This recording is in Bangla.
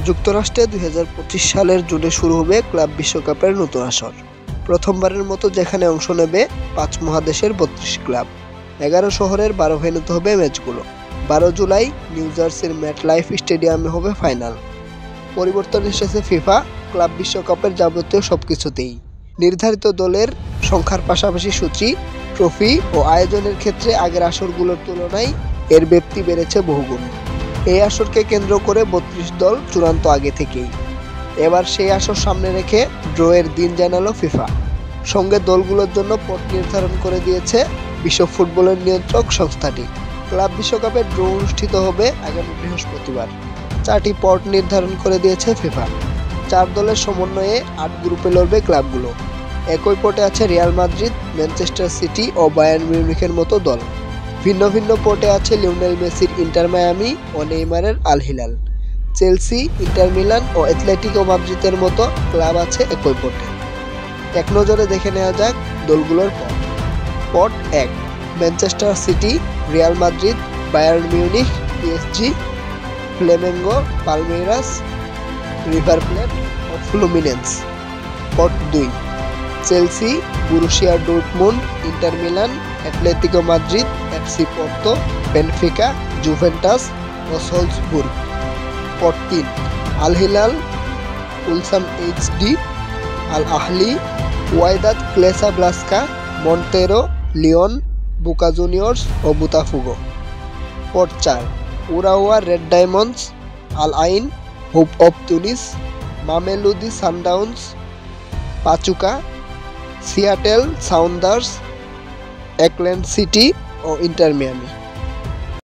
যুক্তরাষ্ট্রে ২০২৫ সালের জুনে শুরু হবে ক্লাব বিশ্বকাপের নতুন আসর। প্রথমবারের মতো যেখানে অংশ নেবে ৫ মহাদেশের ৩২ ক্লাব। ১১ শহরের ১২ ভেন্যুতে হবে ম্যাচগুলো। ১২ জুলাই নিউ জার্সির ম্যাটলাইফ স্টেডিয়ামে হবে ফাইনাল। পরিবর্তন এসেছে ফিফা ক্লাব বিশ্বকাপের যাবতীয় সবকিছুতেই। নির্ধারিত দলের সংখ্যার পাশাপাশি সূচি, ট্রফি ও আয়োজনের ক্ষেত্রে আগের আসরগুলোর তুলনায় এর ব্যাপ্তি বেড়েছে বহুগুণ। এই আসরকে কেন্দ্র করে ৩২ দল চূড়ান্ত আগে থেকেই। এবার সেই আসর সামনে রেখে ড্রয়ের দিন জানালো ফিফা। সঙ্গে দলগুলোর জন্য পট নির্ধারণ করে দিয়েছে বিশ্ব ফুটবলের নিয়ন্ত্রক সংস্থাটি। ক্লাব বিশ্বকাপের ড্র অনুষ্ঠিত হবে আগামী বৃহস্পতিবার। ৪টি পট নির্ধারণ করে দিয়েছে ফিফা। ৪ দলের সমন্বয়ে ৮ গ্রুপে লড়বে ক্লাবগুলো। একই পটে আছে রিয়াল মাদ্রিদ, ম্যানচেস্টার সিটি ও বায়ার্ন মিউনিখের মতো দল। ভিন্ন ভিন্ন পটে আছে লিওনেল মেসির ইন্টার মায়ামি ও নেইমারের Al Hilal. Chelsea, Inter Milan ও অ্যাটলেটিকো মাদ্রিদের মতো ক্লাব আছে একই পটে। এক নজরে দেখে নেওয়া যাক দলগুলোর pot. Pot ১, Manchester City, Real Madrid, Bayern Munich, PSG, Flamengo, Palmeiras, River Plate ও Fluminense. Pot ২, Chelsea, Borussia Dortmund, Inter Milan, Atletico Madrid, FC Porto, Benfica, Juventus ও Salzburg. Pot ৩, Al Hilal, Ulsan HD, Al Ahly, Wydad Casablanca, Monterrey, Leon, Boca Juniors ও Botafogo. Pot ৪, Urawa Red Diamonds, Al Ain, Hope of Tunis, Mamelodi Sundowns, Pachuca, Seattle Sounders, Auckland City ও ইন্টার মিয়ামি।